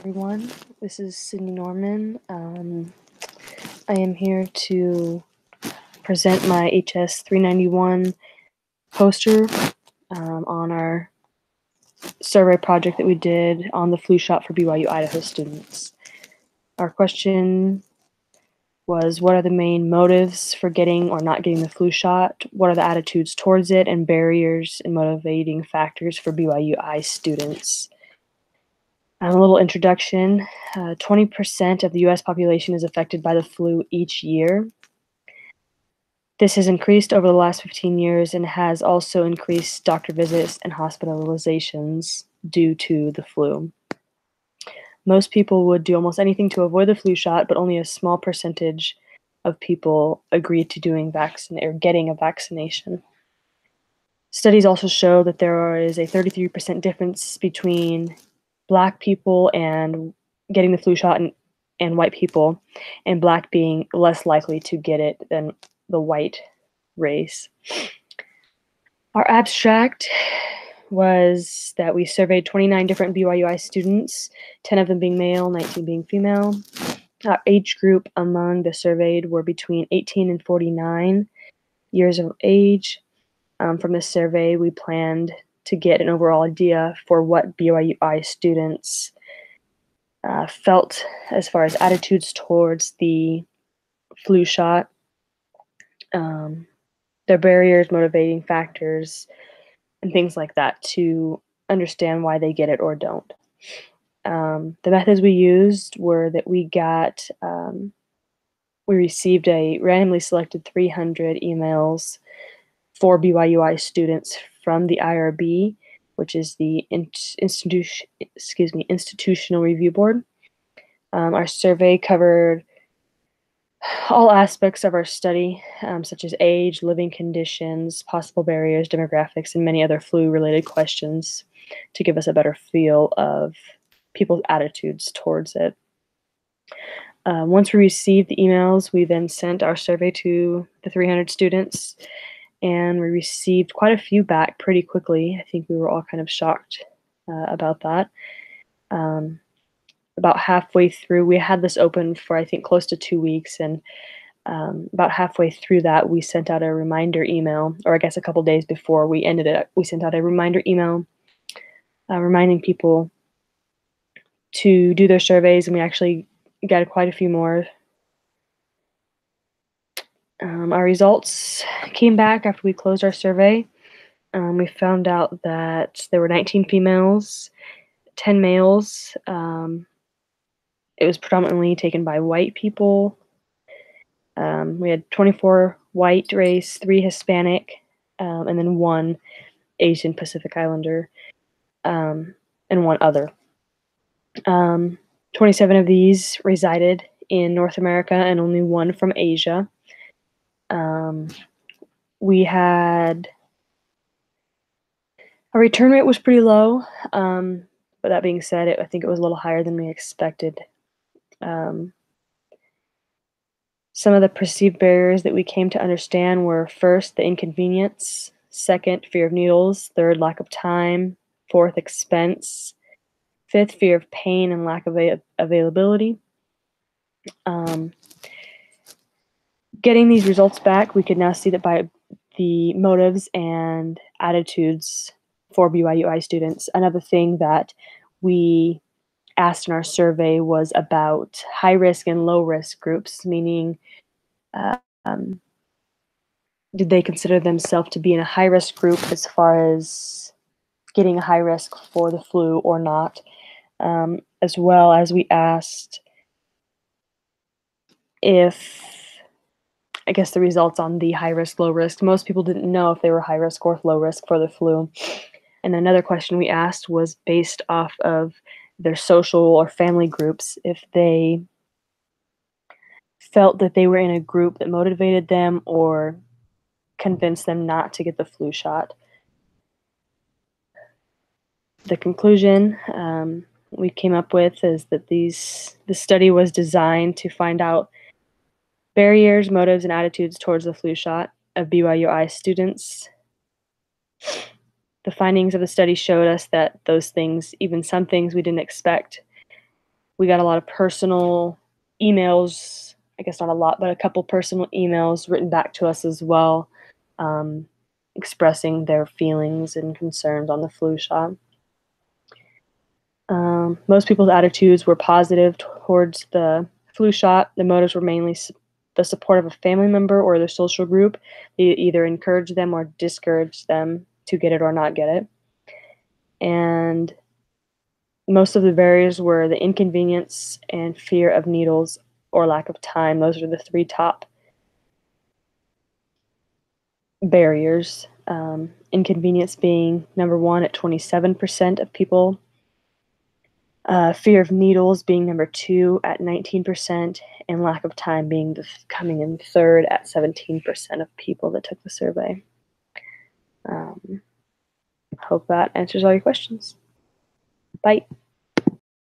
everyone. This is Sidney Norman. I am here to present my HS 391 poster on our survey project that we did on the flu shot for BYU Idaho students. Our question was, what are the main motives for getting or not getting the flu shot? What are the attitudes towards it and barriers and motivating factors for BYU students? A little introduction. 20% of the U.S. population is affected by the flu each year. This has increased over the last 15 years and has also increased doctor visits and hospitalizations due to the flu. Most people would do almost anything to avoid the flu shot, but only a small percentage of people agree to getting a vaccination. Studies also show that there is a 33% difference between Black people and getting the flu shot and white people, and Black being less likely to get it than the white race. Our abstract was that we surveyed 29 different BYU students, 10 of them being male, 19 being female. Our age group among the surveyed were between 18 and 49 years of age. From this survey, we planned to get an overall idea for what BYU students felt as far as attitudes towards the flu shot, their barriers, motivating factors, and things like that to understand why they get it or don't. The methods we used were that we received a randomly selected 300 emails for BYU students from the IRB, which is the Institutional Review Board. Our survey covered all aspects of our study, such as age, living conditions, possible barriers, demographics, and many other flu-related questions to give us a better feel of people's attitudes towards it. Once we received the emails, we then sent our survey to the 300 students, and we received quite a few back pretty quickly. I think we were all kind of shocked about that. About halfway through, we had this open for I think close to 2 weeks, and about halfway through that, we sent out a reminder email, or I guess a couple days before we ended it, we sent out a reminder email reminding people to do their surveys, and we actually got quite a few more. Our results came back after we closed our survey. We found out that there were 19 females, 10 males. It was predominantly taken by white people. We had 24 white race, 3 Hispanic, and then 1 Asian Pacific Islander, and 1 other. 27 of these resided in North America and only 1 from Asia. We had our return rate was pretty low, but that being said, I think it was a little higher than we expected. Some of the perceived barriers that we came to understand were, first, the inconvenience, second, fear of needles, third, lack of time, fourth, expense, fifth, fear of pain and lack of availability. Getting these results back, we could now see that by the motives and attitudes for BYU students. Another thing that we asked in our survey was about high risk and low risk groups, meaning did they consider themselves to be in a high risk group as far as getting a high risk for the flu or not, as well as we asked if, I guess, the results on the high risk, low risk. Most people didn't know if they were high risk or low risk for the flu. And another question we asked was based off of their social or family groups, if they felt that they were in a group that motivated them or convinced them not to get the flu shot. The conclusion we came up with is that the study was designed to find out barriers, motives, and attitudes towards the flu shot of BYU students. The findings of the study showed us that those things, even some things we didn't expect, We got a lot of personal emails, I guess not a lot, but a couple personal emails written back to us as well, expressing their feelings and concerns on the flu shot. Most people's attitudes were positive towards the flu shot. The motives were mainly the support of a family member or their social group. They either encouraged them or discouraged them to get it or not get it. And most of the barriers were the inconvenience and fear of needles or lack of time. Those are the three top barriers. Inconvenience being number one at 27% of people. Fear of needles being number two at 19%, and lack of time being coming in third at 17% of people that took the survey. Hope that answers all your questions. Bye.